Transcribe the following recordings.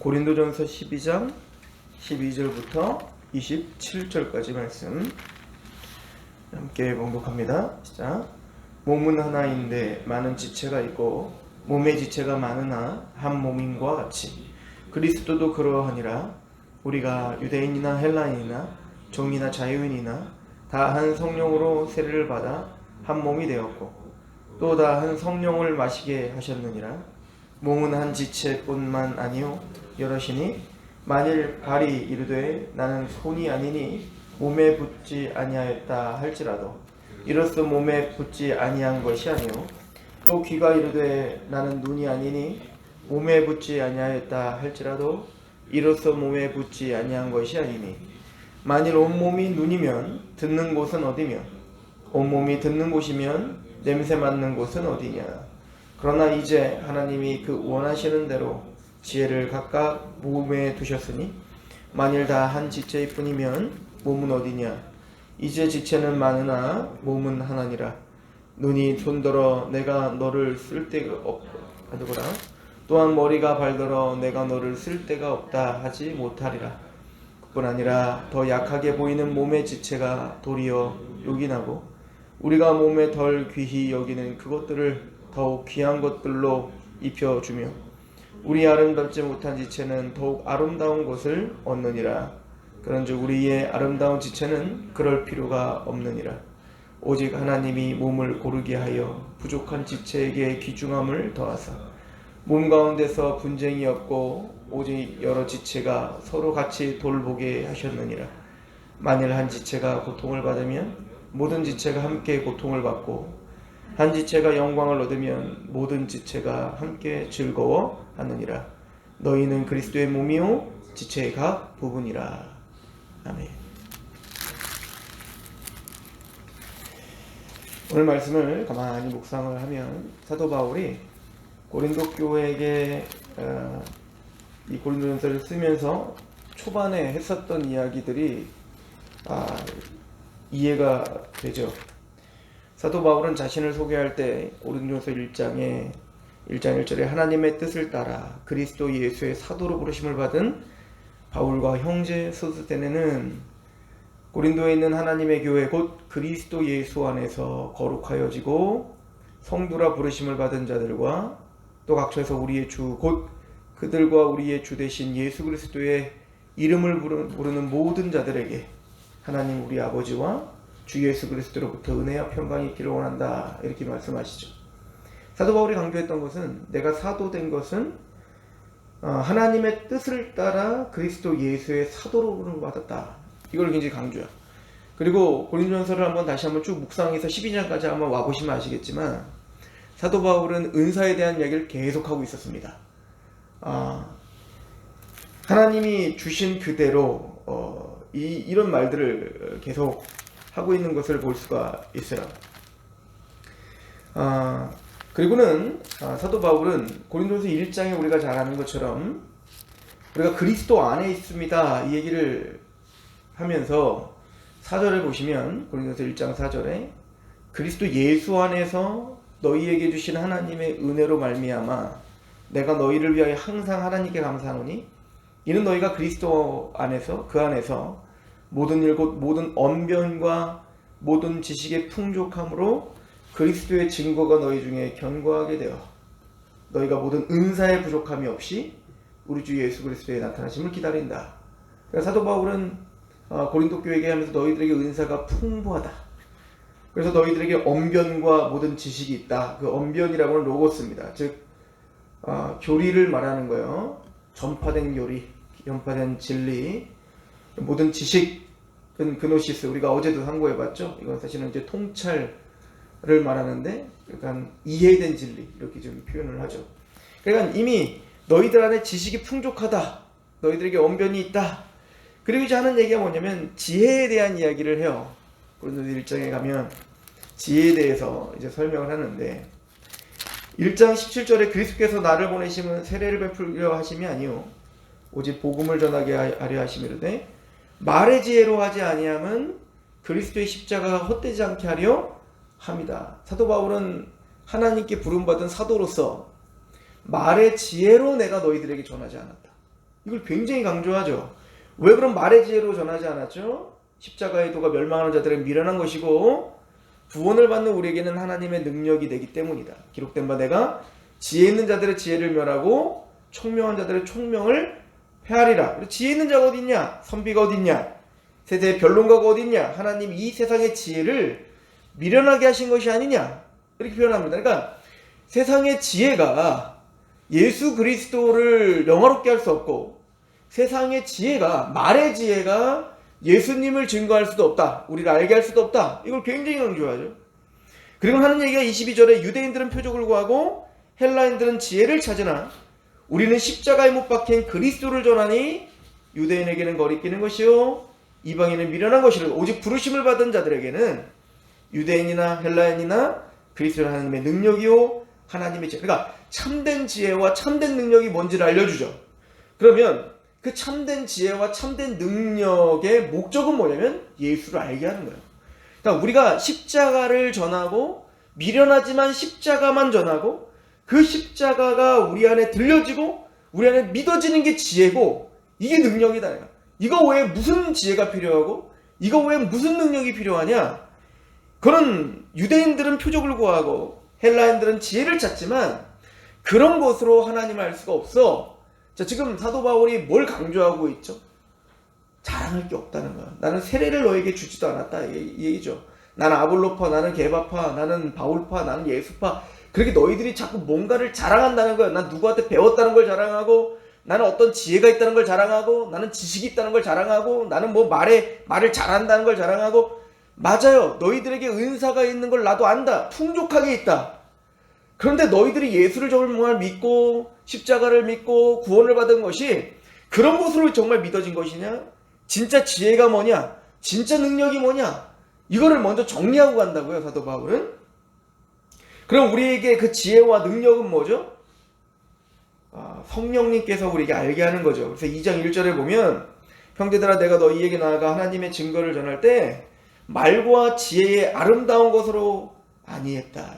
고린도전서 12장 12절부터 27절까지 말씀 함께 봉독합니다. 시작. 몸은 하나인데 많은 지체가 있고 몸의 지체가 많으나 한 몸인과 같이 그리스도도 그러하니라. 우리가 유대인이나 헬라인이나 종이나 자유인이나 다 한 성령으로 세례를 받아 한 몸이 되었고 또 다 한 성령을 마시게 하셨느니라. 몸은 한 지체뿐만 아니요 여럿이니 만일 발이 이르되 나는 손이 아니니 몸에 붙지 아니하였다 할지라도 이로써 몸에 붙지 아니한 것이 아니요 또 귀가 이르되 나는 눈이 아니니 몸에 붙지 아니하였다 할지라도 이로써 몸에 붙지 아니한 것이 아니니 만일 온몸이 눈이면 듣는 곳은 어디며 온몸이 듣는 곳이면 냄새 맡는 곳은 어디냐. 그러나 이제 하나님이 그 원하시는 대로 지혜를 각각 몸에 두셨으니 만일 다 한 지체일 뿐이면 몸은 어디냐. 이제 지체는 많으나 몸은 하나니라. 눈이 손들어 내가 너를 쓸 데가 없다. 또한 머리가 발들어 내가 너를 쓸 데가 없다 하지 못하리라. 그뿐 아니라 더 약하게 보이는 몸의 지체가 도리어 요긴하고 우리가 몸에 덜 귀히 여기는 그것들을 더욱 귀한 것들로 입혀주며 우리 아름답지 못한 지체는 더욱 아름다운 것을 얻느니라. 그런즉 우리의 아름다운 지체는 그럴 필요가 없느니라. 오직 하나님이 몸을 고르게 하여 부족한 지체에게 귀중함을 더하사 몸 가운데서 분쟁이 없고 오직 여러 지체가 서로 같이 돌보게 하셨느니라. 만일 한 지체가 고통을 받으면 모든 지체가 함께 고통을 받고 한 지체가 영광을 얻으면 모든 지체가 함께 즐거워하느니라. 너희는 그리스도의 몸이요 지체의 각 부분이라. 아멘. 오늘 말씀을 가만히 묵상을 하면 사도 바울이 고린도 교회에게 이 고린도전서를 쓰면서 초반에 했었던 이야기들이 이해가 되죠. 사도 바울은 자신을 소개할 때 고린도전서 1장 1절에 하나님의 뜻을 따라 그리스도 예수의 사도로 부르심을 받은 바울과 형제 소스데네는 고린도에 있는 하나님의 교회 곧 그리스도 예수 안에서 거룩하여지고 성도라 부르심을 받은 자들과 또 각처에서 우리의 주 곧 그들과 우리의 주 되신 예수 그리스도의 이름을 부르는 모든 자들에게 하나님 우리 아버지와 주 예수 그리스도로부터 은혜와 평강이 있기를 원한다. 이렇게 말씀하시죠. 사도 바울이 강조했던 것은 내가 사도된 것은 하나님의 뜻을 따라 그리스도 예수의 사도로 부름을 받았다. 이걸 굉장히 강조해요. 그리고 고린도전서를 다시 한번 쭉 묵상해서 12장까지 한번 와보시면 아시겠지만 사도 바울은 은사에 대한 이야기를 계속하고 있었습니다. 하나님이 주신 그대로 이런 말들을 계속 하고 있는 것을 볼 수가 있어요. 그리고는 사도 바울은 고린도전서 1장에 우리가 잘 아는 것처럼 우리가 그리스도 안에 있습니다 이 얘기를 하면서 4절을 보시면 고린도전서 1장 4절에 그리스도 예수 안에서 너희에게 주신 하나님의 은혜로 말미암아 내가 너희를 위하여 항상 하나님께 감사하노니 이는 너희가 그리스도 안에서 그 안에서 모든 일 곧 모든 언변과 모든 지식의 풍족함으로 그리스도의 증거가 너희 중에 견고하게 되어 너희가 모든 은사의 부족함이 없이 우리 주 예수 그리스도의 나타나심을 기다린다. 그래서 사도 바울은 고린도 교회에게 하면서 너희들에게 은사가 풍부하다. 그래서 너희들에게 언변과 모든 지식이 있다. 그 언변이라고 하는 로고스입니다. 즉 교리를 말하는 거예요. 전파된 교리, 전파된 진리, 모든 지식은 그노시스. 우리가 어제도 상고해봤죠. 이건 사실은 이제 통찰을 말하는데, 그러니까 이해된 진리 이렇게 좀 표현을 하죠. 그러니까 이미 너희들 안에 지식이 풍족하다. 너희들에게 언변이 있다. 그리고 이제 하는 얘기가 뭐냐면 지혜에 대한 이야기를 해요. 고린도서 1장에 가면 지혜에 대해서 이제 설명을 하는데 1장 17절에 그리스도께서 나를 보내심은 세례를 베풀려 하심이 아니요 오직 복음을 전하게 하려 하심이로되 말의 지혜로 하지 아니함은 그리스도의 십자가가 헛되지 않게 하려 함이다. 사도 바울은 하나님께 부름받은 사도로서 말의 지혜로 내가 너희들에게 전하지 않았다. 이걸 굉장히 강조하죠. 왜 그럼 말의 지혜로 전하지 않았죠? 십자가의 도가 멸망하는 자들에게 미련한 것이고 구원을 받는 우리에게는 하나님의 능력이 되기 때문이다. 기록된 바 내가 지혜 있는 자들의 지혜를 멸하고 총명한 자들의 총명을 폐하리라. 지혜 있는 자가 어디 있냐? 선비가 어디 있냐? 세대의 변론가가 어디 있냐? 하나님 이 세상의 지혜를 미련하게 하신 것이 아니냐? 이렇게 표현합니다. 그러니까 세상의 지혜가 예수 그리스도를 영화롭게 할 수 없고 세상의 지혜가 말의 지혜가 예수님을 증거할 수도 없다. 우리를 알게 할 수도 없다. 이걸 굉장히 강조하죠. 그리고 하는 얘기가 22절에 유대인들은 표적을 구하고 헬라인들은 지혜를 찾으나 우리는 십자가에 못 박힌 그리스도를 전하니 유대인에게는 거리끼는 것이요 이방인은 미련한 것이라. 오직 부르심을 받은 자들에게는 유대인이나 헬라인이나 그리스도는 하나님의 능력이요 하나님의 지혜. 그러니까 참된 지혜와 참된 능력이 뭔지를 알려주죠. 그러면 그 참된 지혜와 참된 능력의 목적은 뭐냐면 예수를 알게 하는 거예요. 그러니까 우리가 십자가를 전하고 미련하지만 십자가만 전하고 그 십자가가 우리 안에 들려지고 우리 안에 믿어지는 게 지혜고 이게 능력이다. 이거 외에 무슨 지혜가 필요하고 이거 외에 무슨 능력이 필요하냐? 그런 유대인들은 표적을 구하고 헬라인들은 지혜를 찾지만 그런 것으로 하나님을 알 수가 없어. 자, 지금 사도 바울이 뭘 강조하고 있죠? 자랑할 게 없다는 거야. 나는 세례를 너에게 주지도 않았다 이 얘기죠. 나는 아볼로파, 나는 게바파, 나는 바울파, 나는 예수파. 그렇게 너희들이 자꾸 뭔가를 자랑한다는 거야. 난 누구한테 배웠다는 걸 자랑하고 나는 어떤 지혜가 있다는 걸 자랑하고 나는 지식이 있다는 걸 자랑하고 나는 뭐 말을 잘한다는 걸 자랑하고. 맞아요. 너희들에게 은사가 있는 걸 나도 안다. 풍족하게 있다. 그런데 너희들이 예수를 정말 믿고 십자가를 믿고 구원을 받은 것이 그런 것으로 정말 믿어진 것이냐? 진짜 지혜가 뭐냐? 진짜 능력이 뭐냐? 이거를 먼저 정리하고 간다고요, 사도 바울은. 그럼 우리에게 그 지혜와 능력은 뭐죠? 성령님께서 우리에게 알게 하는 거죠. 그래서 2장 1절에 보면 형제들아 내가 너희에게 나아가 하나님의 증거를 전할 때 말과 지혜의 아름다운 것으로 아니했다.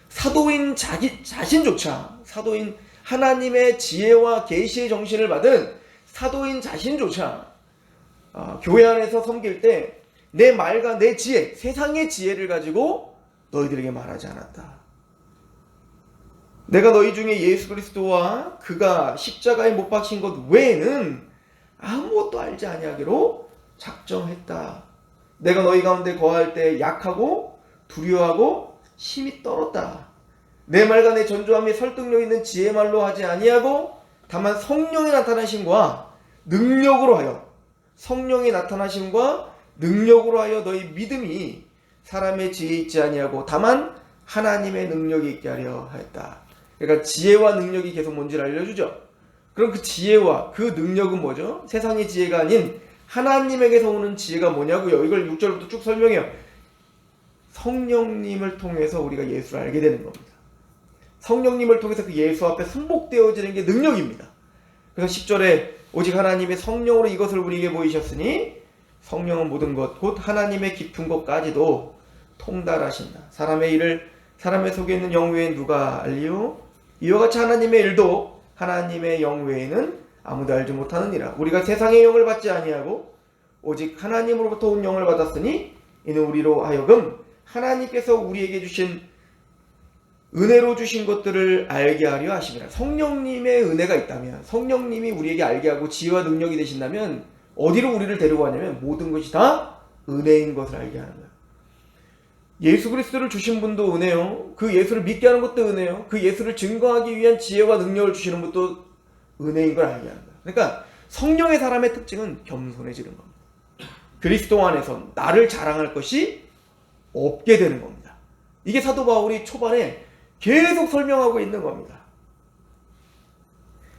사도인 자신조차 사도인 하나님의 지혜와 계시의 정신을 받은 사도인 자신조차 교회 안에서 섬길 때 내 말과 내 지혜, 세상의 지혜를 가지고 너희들에게 말하지 않았다. 내가 너희 중에 예수 그리스도와 그가 십자가에 못 박힌 것 외에는 아무것도 알지 아니하기로 작정했다. 내가 너희 가운데 거할 때 약하고 두려워하고 힘이 떨었다. 내 말과 내 전조함이 설득력 있는 지혜 말로 하지 아니하고 다만 성령이 나타나심과 능력으로 하여 성령이 나타나심과 능력으로 하여 너희 믿음이 사람의 지혜 있지 아니하고 다만 하나님의 능력이 있게 하려 하였다. 그러니까 지혜와 능력이 계속 뭔지를 알려주죠. 그럼 그 지혜와 그 능력은 뭐죠? 세상의 지혜가 아닌 하나님에게서 오는 지혜가 뭐냐고요. 이걸 6절부터 쭉 설명해요. 성령님을 통해서 우리가 예수를 알게 되는 겁니다. 성령님을 통해서 그 예수 앞에 순복되어지는 게 능력입니다. 그래서 10절에 오직 하나님의 성령으로 이것을 우리에게 보이셨으니 성령은 모든 것 곧 하나님의 깊은 것까지도 통달하신다. 사람의 일을 사람의 속에 있는 영 외에 누가 알리요? 이와 같이 하나님의 일도 하나님의 영 외에는 아무도 알지 못하느니라. 우리가 세상의 영을 받지 아니하고 오직 하나님으로부터 온 영을 받았으니 이는 우리로 하여금 하나님께서 우리에게 주신 은혜로 주신 것들을 알게 하려 하심이라. 성령님의 은혜가 있다면 성령님이 우리에게 알게 하고 지혜와 능력이 되신다면 어디로 우리를 데려가냐면 모든 것이 다 은혜인 것을 알게 하는 거예요. 예수 그리스도를 주신 분도 은혜요. 그 예수를 믿게 하는 것도 은혜요. 그 예수를 증거하기 위한 지혜와 능력을 주시는 것도 은혜인 걸 알게 하는 거예요. 그러니까 성령의 사람의 특징은 겸손해지는 겁니다. 그리스도 안에서 나를 자랑할 것이 없게 되는 겁니다. 이게 사도 바울이 초반에 계속 설명하고 있는 겁니다.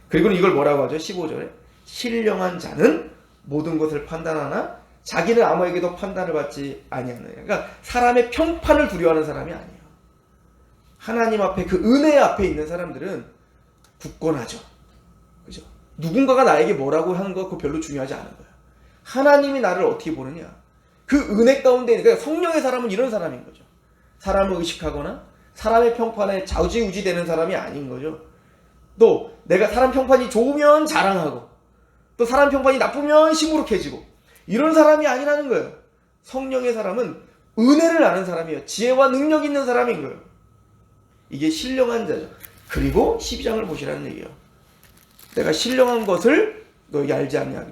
그리고 이걸 뭐라고 하죠? 15절에 신령한 자는 모든 것을 판단하나 자기는 아무에게도 판단을 받지 아니하느냐. 그러니까 사람의 평판을 두려워하는 사람이 아니에요. 하나님 앞에 그 은혜 앞에 있는 사람들은 굳건하죠. 그죠? 누군가가 나에게 뭐라고 하는 거 그거 별로 중요하지 않은 거예요. 하나님이 나를 어떻게 보느냐. 그 은혜 가운데 그러니까 성령의 사람은 이런 사람인 거죠. 사람을 의식하거나 사람의 평판에 좌지우지되는 사람이 아닌 거죠. 또 내가 사람 평판이 좋으면 자랑하고 또 사람 평판이 나쁘면 시무룩해지고 이런 사람이 아니라는 거예요. 성령의 사람은 은혜를 아는 사람이에요. 지혜와 능력 있는 사람인 거예요. 이게 신령한 자죠. 그리고 12장을 보시라는 얘기예요. 내가 신령한 것을 너희 알지 않냐.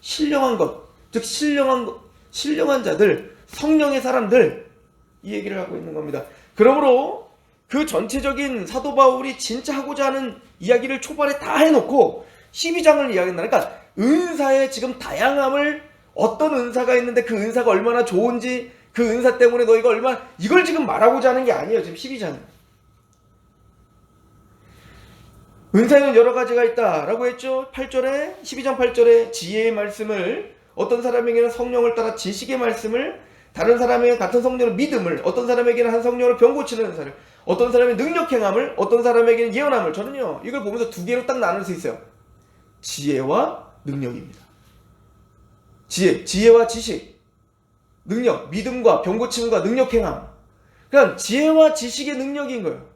신령한 것, 즉 신령한 자들, 성령의 사람들, 이 얘기를 하고 있는 겁니다. 그러므로 그 전체적인 사도 바울이 진짜 하고자 하는 이야기를 초반에 다 해놓고 12장을 이야기한다. 그러니까 은사의 지금 다양함을, 어떤 은사가 있는데 그 은사가 얼마나 좋은지, 그 은사 때문에 너희가 얼마나, 이걸 지금 말하고자 하는 게 아니에요. 지금 12장은. 은사에는 여러 가지가 있다라고 했죠. 8절에, 12장 8절에 지혜의 말씀을, 어떤 사람에게는 성령을 따라 지식의 말씀을, 다른 사람에게는 같은 성령으로 믿음을, 어떤 사람에게는 한 성령으로 병 고치는 은사를, 어떤 사람의 능력 행함을, 어떤 사람에게는 예언함을. 저는요 이걸 보면서 두 개로 딱 나눌 수 있어요. 지혜와 능력입니다. 지혜와 지식, 능력, 믿음과 병 고침과 능력 행함. 그러니까 지혜와 지식의 능력인 거예요.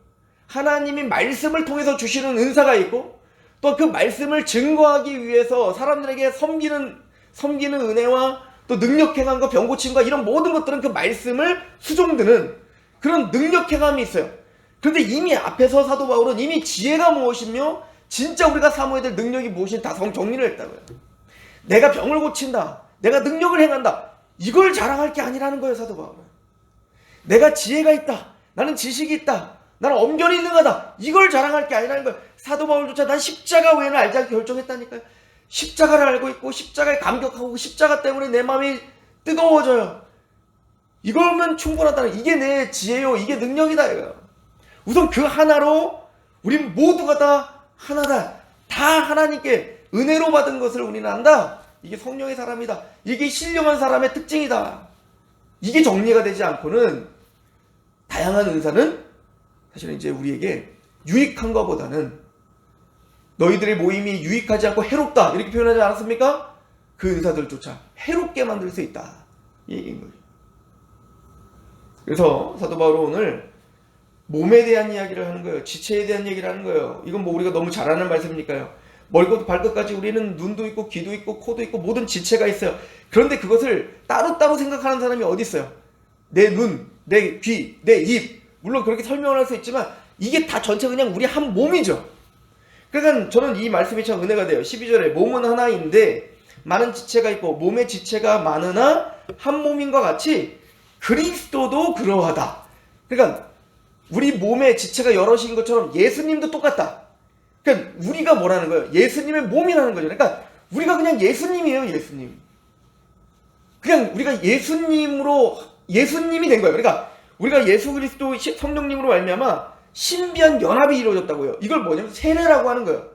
하나님이 말씀을 통해서 주시는 은사가 있고 또 그 말씀을 증거하기 위해서 사람들에게 섬기는 은혜와 또 능력 행함과 병 고침과 이런 모든 것들은 그 말씀을 수종드는 그런 능력 행함이 있어요. 그런데 이미 앞에서 사도 바울은 이미 지혜가 무엇이며 진짜 우리가 사모해야 될 능력이 무엇인지 다 정리를 했다고요. 내가 병을 고친다, 내가 능력을 행한다, 이걸 자랑할 게 아니라는 거예요. 사도 바울은 내가 지혜가 있다, 나는 지식이 있다, 나는 엄견이 능하다, 이걸 자랑할 게 아니라는 거예요. 사도 바울조차 난 십자가 외에는 알지 않게 결정했다니까요. 십자가를 알고 있고 십자가에 감격하고 십자가 때문에 내 마음이 뜨거워져요. 이거면 충분하다는, 이게 내 지혜요, 이게 능력이다 이거예요. 우선 그 하나로 우린 모두가 다 하나다, 다 하나님께 은혜로 받은 것을 우리는 안다. 이게 성령의 사람이다, 이게 신령한 사람의 특징이다. 이게 정리가 되지 않고는 다양한 은사는 사실은 이제 우리에게 유익한 것보다는, 너희들의 모임이 유익하지 않고 해롭다 이렇게 표현하지 않았습니까? 그 은사들조차 해롭게 만들 수 있다, 이 얘기인 거죠. 그래서 사도 바울은 오늘 몸에 대한 이야기를 하는 거예요. 지체에 대한 얘기를 하는 거예요. 이건 뭐 우리가 너무 잘 아는 말씀이니까요. 머리부터 발끝까지 우리는 눈도 있고 귀도 있고 코도 있고 모든 지체가 있어요. 그런데 그것을 따로따로 생각하는 사람이 어디 있어요? 내 눈, 내 귀, 내 입, 물론 그렇게 설명을 할 수 있지만 이게 다 전체 그냥 우리 한 몸이죠. 그러니까 저는 이 말씀이 참 은혜가 돼요. 12절에 몸은 하나인데 많은 지체가 있고 몸의 지체가 많으나 한 몸인과 같이 그리스도도 그러하다. 그러니까 우리 몸의 지체가 여럿인 것처럼 예수님도 똑같다. 그러니까 우리가 뭐라는 거예요? 예수님의 몸이라는 거죠. 그러니까 우리가 그냥 예수님이에요. 예수님. 그냥 우리가 예수님이 된 거예요. 그러니까 우리가 예수 그리스도 성령님으로 말미암아 신비한 연합이 이루어졌다고요. 이걸 뭐냐면 세례라고 하는 거예요.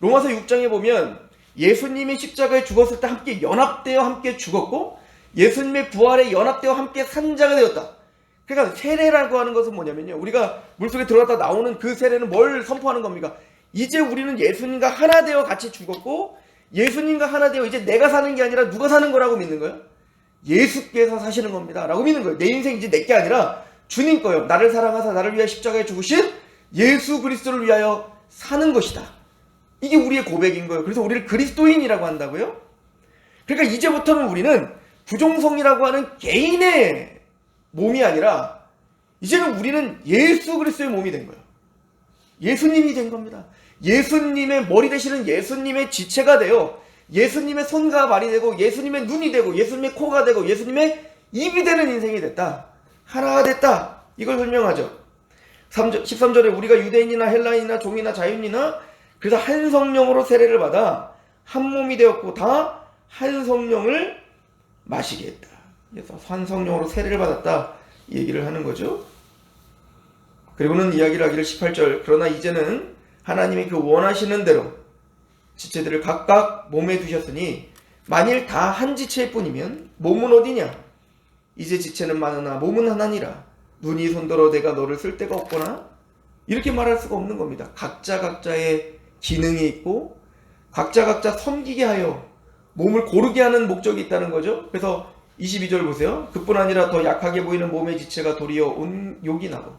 로마서 6장에 보면 예수님이 십자가에 죽었을 때 함께 연합되어 함께 죽었고 예수님의 부활에 연합되어 함께 산 자가 되었다. 그러니까 세례라고 하는 것은 뭐냐면요, 우리가 물속에 들어갔다 나오는 그 세례는 뭘 선포하는 겁니까? 이제 우리는 예수님과 하나 되어 같이 죽었고 예수님과 하나 되어 이제 내가 사는 게 아니라 누가 사는 거라고 믿는 거예요? 예수께서 사시는 겁니다 라고 믿는 거예요. 내 인생 이제 내 게 아니라 주님 거예요. 나를 사랑하사 나를 위하여 십자가에 죽으신 예수 그리스도를 위하여 사는 것이다. 이게 우리의 고백인 거예요. 그래서 우리를 그리스도인이라고 한다고요. 그러니까 이제부터는 우리는 부종성이라고 하는 개인의 몸이 아니라 이제는 우리는 예수 그리스도의 몸이 된 거예요. 예수님이 된 겁니다. 예수님의 머리 되시는 예수님의 지체가 되어 예수님의 손과 발이 되고 예수님의 눈이 되고 예수님의 코가 되고 예수님의 입이 되는 인생이 됐다. 하나가 됐다. 이걸 설명하죠. 13절에 우리가 유대인이나 헬라인이나 종이나 자유인이나 그래서 한 성령으로 세례를 받아 한 몸이 되었고 다 한 성령을 마시게 했다. 그래서 한 성령으로 세례를 받았다, 이 얘기를 하는 거죠. 그리고는 이야기를 하기를 18절 그러나 이제는 하나님이 그 원하시는 대로 지체들을 각각 몸에 두셨으니 만일 다 한 지체일 뿐이면 몸은 어디냐? 이제 지체는 많으나 몸은 하나니라. 눈이 손들어 내가 너를 쓸 데가 없거나 이렇게 말할 수가 없는 겁니다. 각자의 기능이 있고 각자 섬기게 하여 몸을 고르게 하는 목적이 있다는 거죠. 그래서 22절 보세요. 그뿐 아니라 더 약하게 보이는 몸의 지체가 도리어 온욕이 나고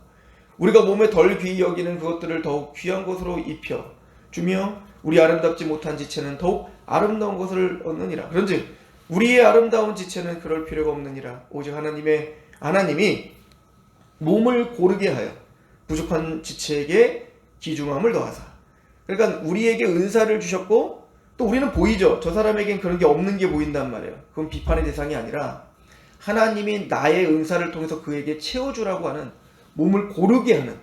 우리가 몸에 덜 귀히 여기는 그것들을 더욱 귀한 것으로 입혀 주며 우리 아름답지 못한 지체는 더욱 아름다운 것을 얻느니라. 그런즉 우리의 아름다운 지체는 그럴 필요가 없느니라. 오직 하나님이 몸을 고르게 하여 부족한 지체에게 귀중함을 더하사. 그러니까 우리에게 은사를 주셨고 또 우리는 보이죠. 저 사람에겐 그런 게 없는 게 보인단 말이에요. 그건 비판의 대상이 아니라 하나님이 나의 은사를 통해서 그에게 채워주라고 하는, 몸을 고르게 하는,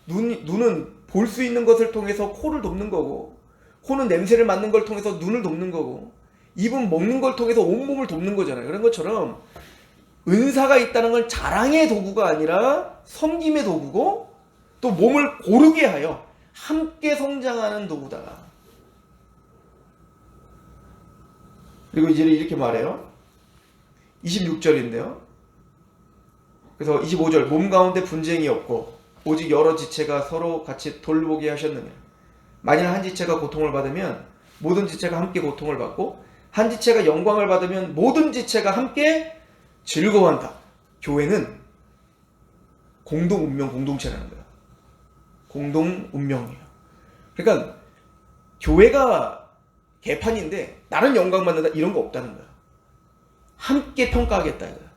눈은 볼 수 있는 것을 통해서 코를 돕는 거고, 코는 냄새를 맡는 걸 통해서 눈을 돕는 거고, 입은 먹는 걸 통해서 온몸을 돕는 거잖아요. 그런 것처럼 은사가 있다는 건 자랑의 도구가 아니라 섬김의 도구고, 또 몸을 고르게 하여 함께 성장하는 도구다. 그리고 이제 이렇게 말해요. 26절인데요. 그래서 25절, 몸 가운데 분쟁이 없고 오직 여러 지체가 서로 같이 돌보게 하셨느냐. 만일 한 지체가 고통을 받으면 모든 지체가 함께 고통을 받고, 한 지체가 영광을 받으면 모든 지체가 함께 즐거워한다. 교회는 공동 운명, 공동체라는 거야. 공동 운명이에요. 그러니까 교회가 개판인데 나는 영광 받는다 이런 거 없다는 거야. 함께 평가하겠다 이거야.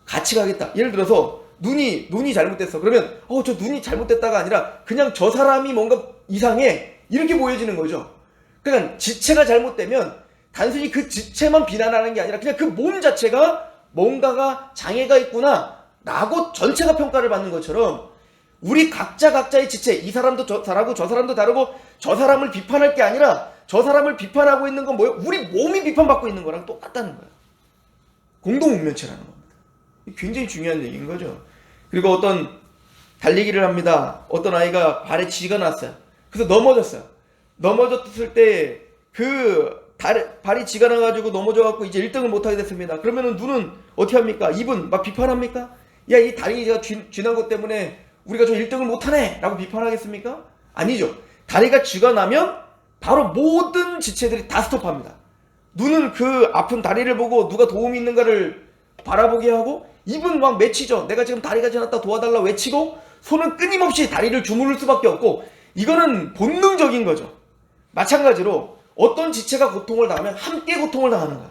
같이 가겠다. 예를 들어서 눈이 잘못됐어. 그러면 저 눈이 잘못됐다가 아니라 그냥 저 사람이 뭔가 이상해 이렇게 보여지는 거죠. 그러니까 지체가 잘못되면 단순히 그 지체만 비난하는 게 아니라 그냥 그 몸 자체가 뭔가가 장애가 있구나 라고 전체가 평가를 받는 것처럼, 우리 각자의 지체, 이 사람도 저 사람도 다르고, 저 사람을 비판할 게 아니라 저 사람을 비판하고 있는 건 뭐예요? 우리 몸이 비판받고 있는 거랑 똑같다는 거예요. 공동운명체라는 겁니다. 굉장히 중요한 얘기인 거죠. 그리고 어떤 달리기를 합니다. 어떤 아이가 발에 쥐가 났어요. 그래서 넘어졌어요. 넘어졌을 때 발이 쥐가 나가지고 넘어져갖고 이제 1등을 못하게 됐습니다. 그러면은 눈은 어떻게 합니까? 입은 막 비판합니까? 야, 이 다리가 쥐난 것 때문에 우리가 저 1등을 못하네 라고 비판하겠습니까? 아니죠. 다리가 쥐가 나면 바로 모든 지체들이 다 스톱합니다. 눈은 그 아픈 다리를 보고 누가 도움이 있는가를 바라보게 하고, 입은 막 외치죠. 내가 지금 다리가 지났다 도와달라 외치고, 손은 끊임없이 다리를 주무를 수밖에 없고, 이거는 본능적인 거죠. 마찬가지로 어떤 지체가 고통을 당하면 함께 고통을 당하는 거야.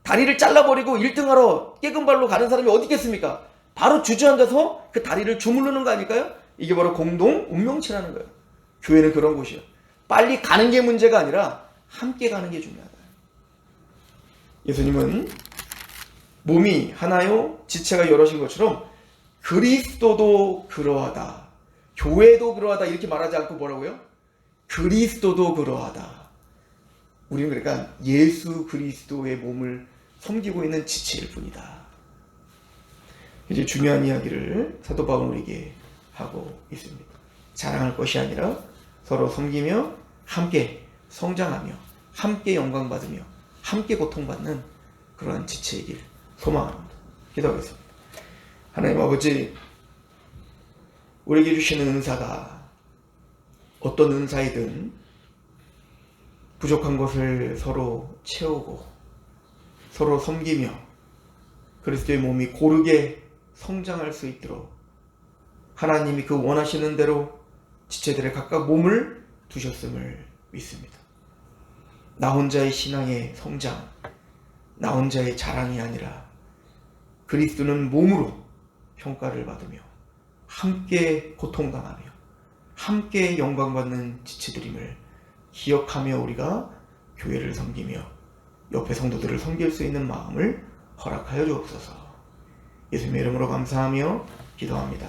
다리를 잘라버리고 1등하러 깨금발로 가는 사람이 어디 있겠습니까? 바로 주저앉아서 그 다리를 주무르는 거 아닐까요? 이게 바로 공동 운명체라는 거예요. 교회는 그런 곳이에요. 빨리 가는 게 문제가 아니라 함께 가는 게 중요하다. 예수님은 몸이 하나요 지체가 여럿인 것처럼 그리스도도 그러하다, 교회도 그러하다 이렇게 말하지 않고 뭐라고요? 그리스도도 그러하다. 우리는 그러니까 예수 그리스도의 몸을 섬기고 있는 지체일 뿐이다. 이제 중요한 이야기를 사도 바울에게 하고 있습니다. 자랑할 것이 아니라 서로 섬기며 함께 성장하며 함께 영광받으며 함께 고통받는 그러한 지체이길 소망합니다. 기도하겠습니다. 하나님 아버지, 우리에게 주시는 은사가 어떤 은사이든 부족한 것을 서로 채우고 서로 섬기며 그리스도의 몸이 고르게 성장할 수 있도록 하나님이 그 원하시는 대로 지체들의 각각 몸을 두셨음을 믿습니다. 나 혼자의 신앙의 성장, 나 혼자의 자랑이 아니라 그리스도는 몸으로 평가를 받으며 함께 고통당하며 함께 영광받는 지체들임을 기억하며 우리가 교회를 섬기며 옆에 성도들을 섬길 수 있는 마음을 허락하여 주옵소서. 예수님의 이름으로 감사하며 기도합니다.